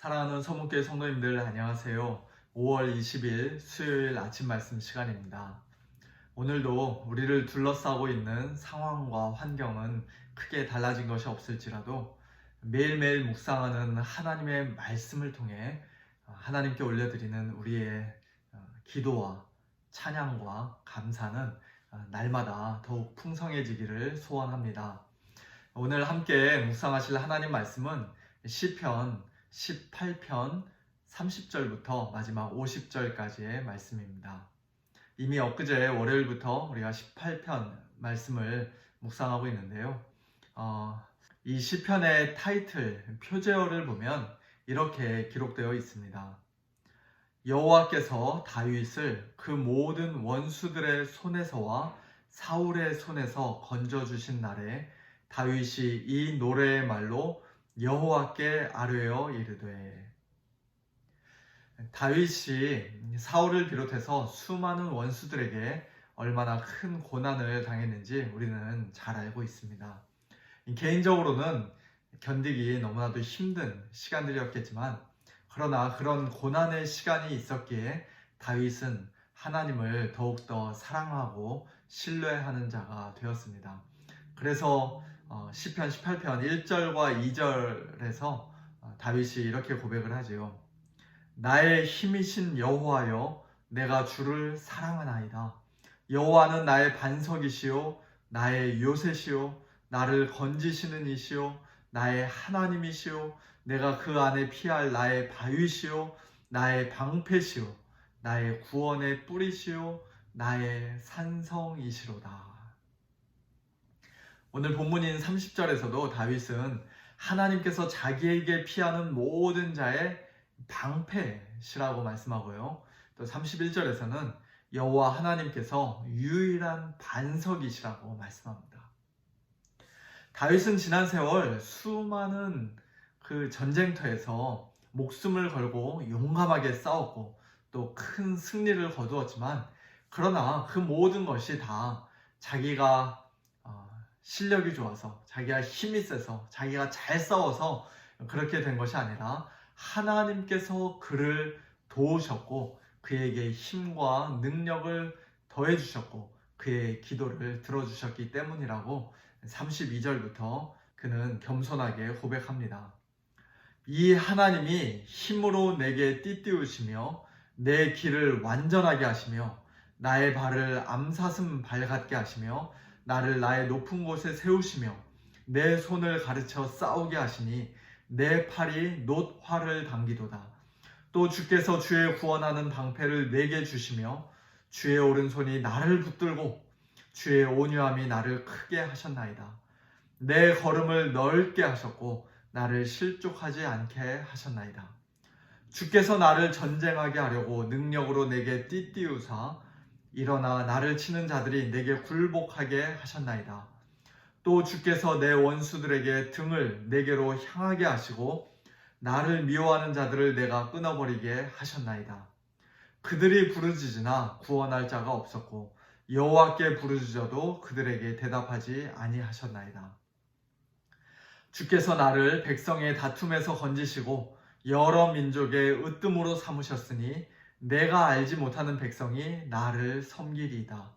사랑하는 서문교회 성도님들 안녕하세요. 5월 20일 수요일 아침 말씀 시간입니다. 오늘도 우리를 둘러싸고 있는 상황과 환경은 크게 달라진 것이 없을지라도 매일매일 묵상하는 하나님의 말씀을 통해 하나님께 올려드리는 우리의 기도와 찬양과 감사는 날마다 더욱 풍성해지기를 소원합니다. 오늘 함께 묵상하실 하나님 말씀은 시편 18편 30절부터 마지막 50절까지의 말씀입니다. 이미 엊그제 월요일부터 우리가 18편 말씀을 묵상하고 있는데요. 이 시편의 타이틀, 표제어를 보면 이렇게 기록되어 있습니다. 여호와께서 다윗을 그 모든 원수들의 손에서와 사울의 손에서 건져주신 날에 다윗이 이 노래의 말로 여호와께 아뢰어 이르되. 다윗이 사울을 비롯해서 수많은 원수들에게 얼마나 큰 고난을 당했는지 우리는 잘 알고 있습니다. 개인적으로는 견디기 너무나도 힘든 시간들이었겠지만, 그러나 그런 고난의 시간이 있었기에 다윗은 하나님을 더욱더 사랑하고 신뢰하는 자가 되었습니다. 그래서 시편 18편 1절과 2절에서 다윗이 이렇게 고백을 하지요. 나의 힘이신 여호와여, 내가 주를 사랑하나이다. 여호와는 나의 반석이시요 나의 요새시요 나를 건지시는 이시요 나의 하나님이시요 내가 그 안에 피할 나의 바위시요 나의 방패시요 나의 구원의 뿌리시요 나의 산성이시로다. 오늘 본문인 30절에서도 다윗은 하나님께서 자기에게 피하는 모든 자의 방패시라고 말씀하고요. 또 31절에서는 여호와 하나님께서 유일한 반석이시라고 말씀합니다. 다윗은 지난 세월 수많은 그 전쟁터에서 목숨을 걸고 용감하게 싸웠고 또 큰 승리를 거두었지만, 그러나 그 모든 것이 다 자기가 실력이 좋아서, 자기가 힘이 세서, 자기가 잘 싸워서 그렇게 된 것이 아니라 하나님께서 그를 도우셨고 그에게 힘과 능력을 더해 주셨고 그의 기도를 들어주셨기 때문이라고 32절부터 그는 겸손하게 고백합니다. 이 하나님이 힘으로 내게 띠띠우시며 내 길을 완전하게 하시며 나의 발을 암사슴 발 같게 하시며 나를 나의 높은 곳에 세우시며 내 손을 가르쳐 싸우게 하시니 내 팔이 놋 활을 당기도다. 또 주께서 주의 구원하는 방패를 내게 주시며 주의 오른손이 나를 붙들고 주의 온유함이 나를 크게 하셨나이다. 내 걸음을 넓게 하셨고 나를 실족하지 않게 하셨나이다. 주께서 나를 전쟁하게 하려고 능력으로 내게 띠띠우사 일어나 나를 치는 자들이 내게 굴복하게 하셨나이다. 또 주께서 내 원수들에게 등을 내게로 향하게 하시고 나를 미워하는 자들을 내가 끊어버리게 하셨나이다. 그들이 부르짖으나 구원할 자가 없었고 여호와께 부르짖어도 그들에게 대답하지 아니하셨나이다. 주께서 나를 백성의 다툼에서 건지시고 여러 민족의 으뜸으로 삼으셨으니 내가 알지 못하는 백성이 나를 섬기리이다.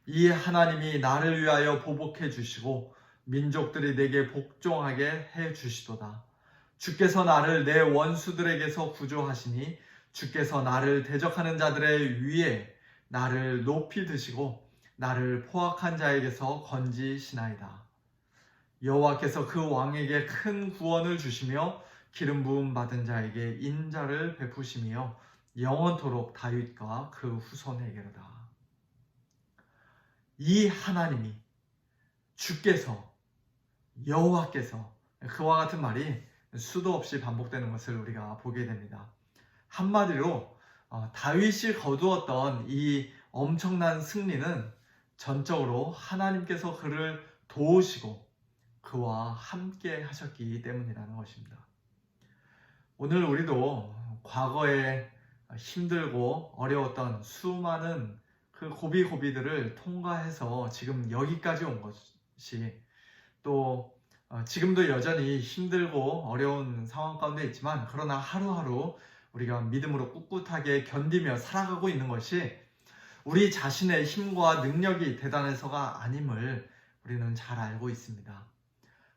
이 하나님이 나를 위하여 보복해 주시고 민족들이 내게 복종하게 해 주시도다. 주께서 나를 내 원수들에게서 구조하시니 주께서 나를 대적하는 자들의 위에 나를 높이 드시고 나를 포악한 자에게서 건지시나이다. 여호와께서 그 왕에게 큰 구원을 주시며 기름 부음 받은 자에게 인자를 베푸시며 영원토록 다윗과 그 후손에게로다. 이 하나님이, 주께서, 여호와께서, 그와 같은 말이 수도 없이 반복되는 것을 우리가 보게 됩니다. 한마디로 다윗이 거두었던 이 엄청난 승리는 전적으로 하나님께서 그를 도우시고 그와 함께 하셨기 때문이라는 것입니다. 오늘 우리도 과거에 힘들고 어려웠던 수많은 그 고비고비들을 통과해서 지금 여기까지 온 것이, 또 지금도 여전히 힘들고 어려운 상황 가운데 있지만, 그러나 하루하루 우리가 믿음으로 꿋꿋하게 견디며 살아가고 있는 것이 우리 자신의 힘과 능력이 대단해서가 아님을 우리는 잘 알고 있습니다.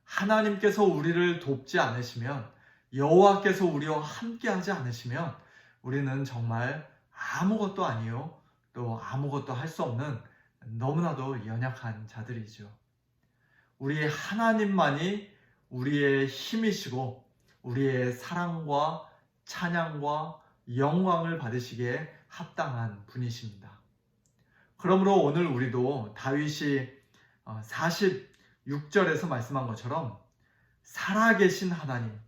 하나님께서 우리를 돕지 않으시면, 여호와께서 우리와 함께하지 않으시면 우리는 정말 아무것도 아니요, 또 아무것도 할 수 없는 너무나도 연약한 자들이죠. 우리 하나님만이 우리의 힘이시고 우리의 사랑과 찬양과 영광을 받으시기에 합당한 분이십니다. 그러므로 오늘 우리도 다윗이 46절에서 말씀한 것처럼 살아계신 하나님,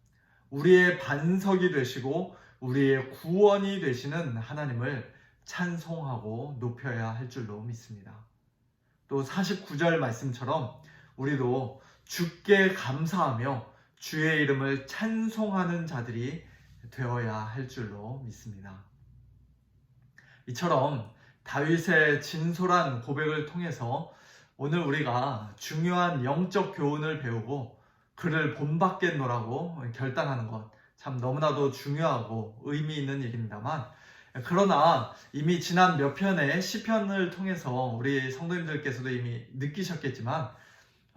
우리의 반석이 되시고 우리의 구원이 되시는 하나님을 찬송하고 높여야 할 줄로 믿습니다. 또 49절 말씀처럼 우리도 주께 감사하며 주의 이름을 찬송하는 자들이 되어야 할 줄로 믿습니다. 이처럼 다윗의 진솔한 고백을 통해서 오늘 우리가 중요한 영적 교훈을 배우고 그를 본받겠노라고 결단하는 것, 참 너무나도 중요하고 의미 있는 일입니다만, 그러나 이미 지난 몇 편의 시편을 통해서 우리 성도님들께서도 이미 느끼셨겠지만,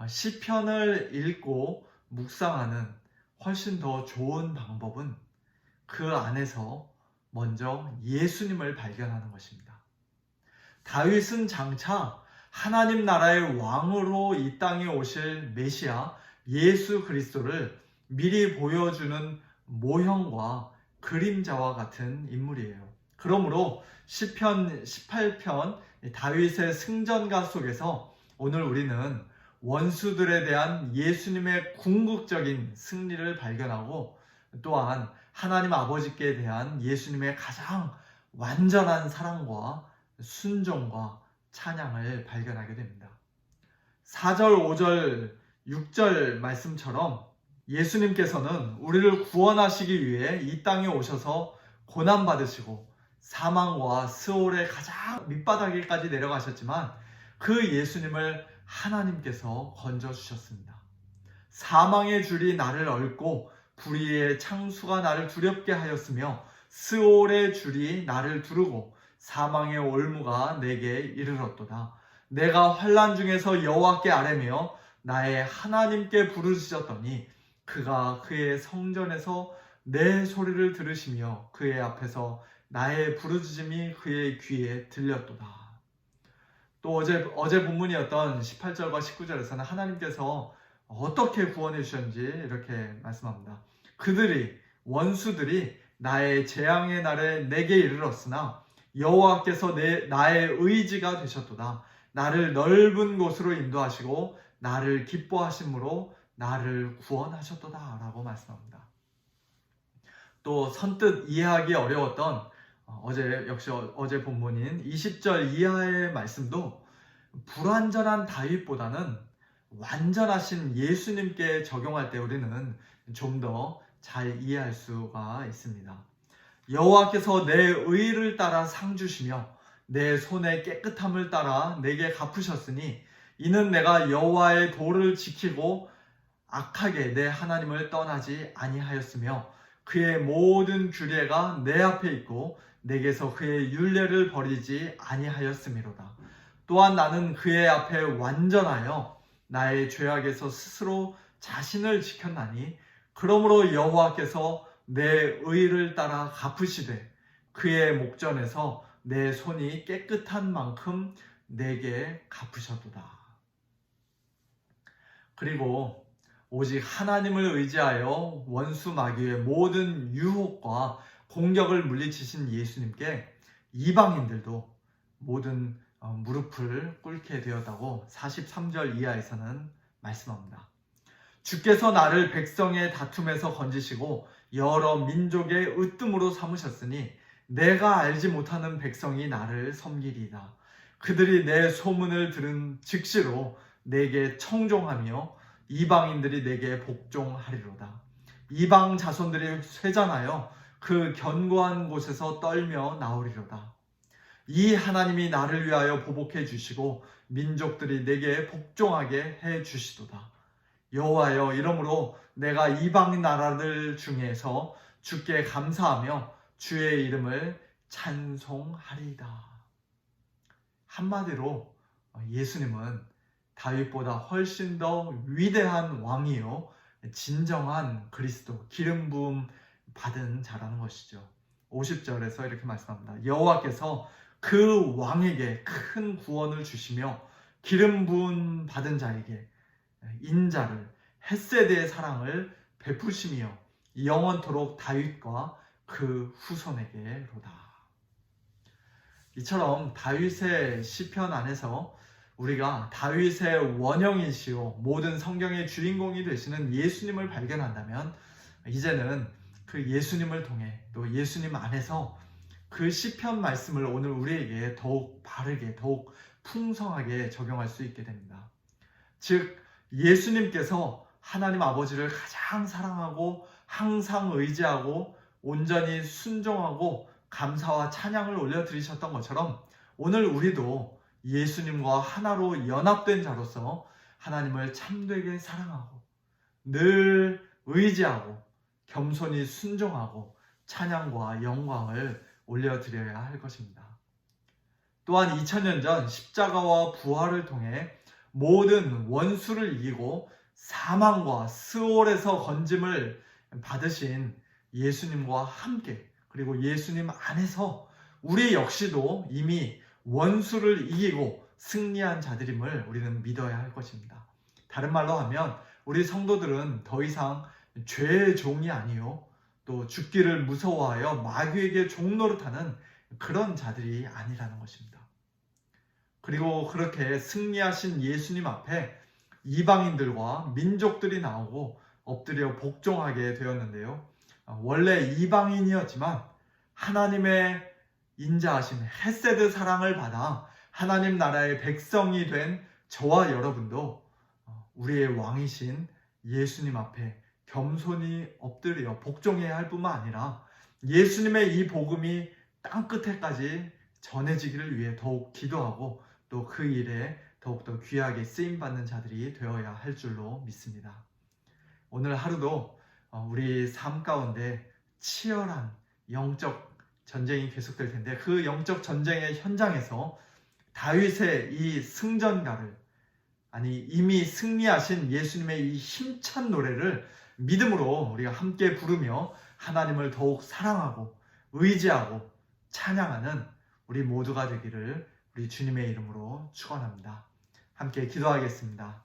시편을 읽고 묵상하는 훨씬 더 좋은 방법은 그 안에서 먼저 예수님을 발견하는 것입니다. 다윗은 장차 하나님 나라의 왕으로 이 땅에 오실 메시아 예수 그리스도를 미리 보여주는 모형과 그림자와 같은 인물이에요. 그러므로 시편 18편 다윗의 승전가 속에서 오늘 우리는 원수들에 대한 예수님의 궁극적인 승리를 발견하고, 또한 하나님 아버지께 대한 예수님의 가장 완전한 사랑과 순종과 찬양을 발견하게 됩니다. 4절, 5절, 6절 말씀처럼 예수님께서는 우리를 구원하시기 위해 이 땅에 오셔서 고난받으시고 사망과 스올의 가장 밑바닥에까지 내려가셨지만, 그 예수님을 하나님께서 건져주셨습니다. 사망의 줄이 나를 얽고 불의의 창수가 나를 두렵게 하였으며 스올의 줄이 나를 두르고 사망의 올무가 내게 이르렀도다. 내가 환난 중에서 여호와께 아뢰며 나의 하나님께 부르짖었더니 그가 그의 성전에서 내 소리를 들으시며 그의 앞에서 나의 부르짖음이 그의 귀에 들렸도다. 또 어제 본문이었던 18절과 19절에서는 하나님께서 어떻게 구원해 주셨는지 이렇게 말씀합니다. 원수들이 나의 재앙의 날에 내게 이르렀으나 여호와께서 나의 의지가 되셨도다. 나를 넓은 곳으로 인도하시고 나를 기뻐하심으로 나를 구원하셨도다 라고 말씀합니다. 또 선뜻 이해하기 어려웠던 어제 본문인 20절 이하의 말씀도 불완전한 다윗보다는 완전하신 예수님께 적용할 때 우리는 좀 더 잘 이해할 수가 있습니다. 여호와께서 내 의를 따라 상 주시며 내 손의 깨끗함을 따라 내게 갚으셨으니 이는 내가 여호와의 도를 지키고 악하게 내 하나님을 떠나지 아니하였으며 그의 모든 규례가 내 앞에 있고 내게서 그의 율례를 버리지 아니하였음이로다. 또한 나는 그의 앞에 완전하여 나의 죄악에서 스스로 자신을 지켰나니 그러므로 여호와께서 내 의를 따라 갚으시되 그의 목전에서 내 손이 깨끗한 만큼 내게 갚으셨도다. 그리고 오직 하나님을 의지하여 원수 마귀의 모든 유혹과 공격을 물리치신 예수님께 이방인들도 모든 무릎을 꿇게 되었다고 43절 이하에서는 말씀합니다. 주께서 나를 백성의 다툼에서 건지시고 여러 민족의 으뜸으로 삼으셨으니 내가 알지 못하는 백성이 나를 섬기리이다. 그들이 내 소문을 들은 즉시로 내게 청종하며 이방인들이 내게 복종하리로다. 이방 자손들이 쇠잔하여 그 견고한 곳에서 떨며 나오리로다. 이 하나님이 나를 위하여 보복해 주시고 민족들이 내게 복종하게 해 주시도다. 여호와여, 이러므로 내가 이방 나라들 중에서 주께 감사하며 주의 이름을 찬송하리이다. 한마디로 예수님은 다윗보다 훨씬 더 위대한 왕이요, 진정한 그리스도, 기름 부음 받은 자라는 것이죠. 50절에서 이렇게 말씀합니다. 여호와께서 그 왕에게 큰 구원을 주시며 기름 부음 받은 자에게 인자를, 헷세대의 사랑을 베푸시며 영원토록 다윗과 그 후손에게로다. 이처럼 다윗의 시편 안에서 우리가 다윗의 원형이시오 모든 성경의 주인공이 되시는 예수님을 발견한다면, 이제는 그 예수님을 통해 또 예수님 안에서 그 시편 말씀을 오늘 우리에게 더욱 바르게, 더욱 풍성하게 적용할 수 있게 됩니다. 즉, 예수님께서 하나님 아버지를 가장 사랑하고 항상 의지하고 온전히 순종하고 감사와 찬양을 올려드리셨던 것처럼, 오늘 우리도 예수님과 하나로 연합된 자로서 하나님을 참되게 사랑하고 늘 의지하고 겸손히 순종하고 찬양과 영광을 올려드려야 할 것입니다. 또한 2000년 전 십자가와 부활을 통해 모든 원수를 이기고 사망과 스올에서 건짐을 받으신 예수님과 함께, 그리고 예수님 안에서 우리 역시도 이미 원수를 이기고 승리한 자들임을 우리는 믿어야 할 것입니다. 다른 말로 하면 우리 성도들은 더 이상 죄의 종이 아니요, 또 죽기를 무서워하여 마귀에게 종노릇하는 그런 자들이 아니라는 것입니다. 그리고 그렇게 승리하신 예수님 앞에 이방인들과 민족들이 나오고 엎드려 복종하게 되었는데요. 원래 이방인이었지만 하나님의 인자하신 헷세드 사랑을 받아 하나님 나라의 백성이 된 저와 여러분도 우리의 왕이신 예수님 앞에 겸손히 엎드려 복종해야 할 뿐만 아니라 예수님의 이 복음이 땅끝에까지 전해지기를 위해 더욱 기도하고 또 그 일에 더욱더 귀하게 쓰임받는 자들이 되어야 할 줄로 믿습니다. 오늘 하루도 우리 삶 가운데 치열한 영적 전쟁이 계속될 텐데, 그 영적 전쟁의 현장에서 다윗의 이 승전가를, 아니 이미 승리하신 예수님의 이 힘찬 노래를 믿음으로 우리가 함께 부르며 하나님을 더욱 사랑하고 의지하고 찬양하는 우리 모두가 되기를 우리 주님의 이름으로 축원합니다. 함께 기도하겠습니다.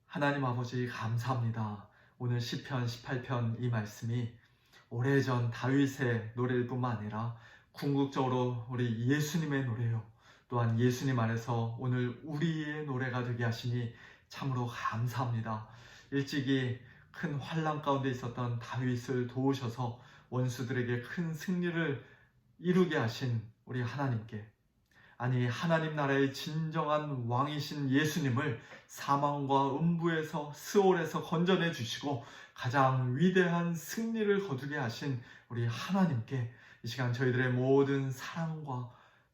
하나님 아버지, 감사합니다. 오늘 시편 18편 이 말씀이 오래전 다윗의 노래일 뿐만 아니라 궁극적으로 우리 예수님의 노래요, 또한 예수님 안에서 오늘 우리의 노래가 되게 하시니 참으로 감사합니다. 일찍이 큰 환난 가운데 있었던 다윗을 도우셔서 원수들에게 큰 승리를 이루게 하신 우리 하나님께, 아니 하나님 나라의 진정한 왕이신 예수님을 사망과 음부에서 스올에서 건져내 주시고 가장 위대한 승리를 거두게 하신 우리 하나님께 이 시간 저희들의 모든 사랑과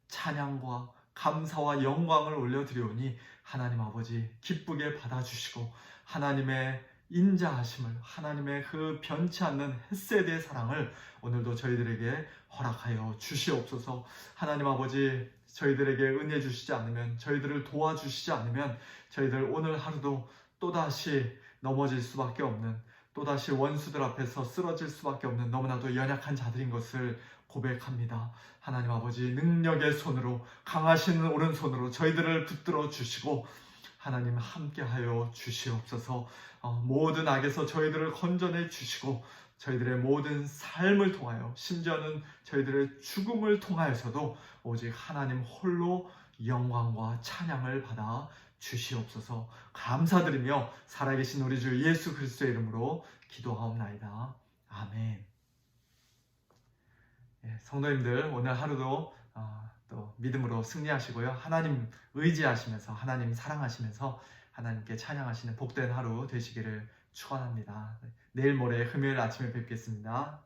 찬양과 감사와 영광을 올려드리오니 하나님 아버지 기쁘게 받아주시고 하나님의 인자하심을, 하나님의 그 변치 않는 헷세대의 사랑을 오늘도 저희들에게 허락하여 주시옵소서. 하나님 아버지, 저희들에게 은혜 주시지 않으면, 저희들을 도와주시지 않으면 저희들 오늘 하루도 또다시 넘어질 수밖에 없는, 또다시 원수들 앞에서 쓰러질 수밖에 없는 너무나도 연약한 자들인 것을 고백합니다. 하나님 아버지, 능력의 손으로, 강하신 오른손으로 저희들을 붙들어 주시고 하나님 함께하여 주시옵소서. 모든 악에서 저희들을 건져내 주시고 저희들의 모든 삶을 통하여, 심지어는 저희들의 죽음을 통하여서도 오직 하나님 홀로 영광과 찬양을 받아 주시옵소서. 감사드리며 살아계신 우리 주 예수 그리스도의 이름으로 기도하옵나이다. 아멘. 성도님들, 오늘 하루도 또 믿음으로 승리하시고요, 하나님 의지하시면서 하나님 사랑하시면서 하나님께 찬양하시는 복된 하루 되시기를 축원합니다. 내일 모레 금요일 아침에 뵙겠습니다.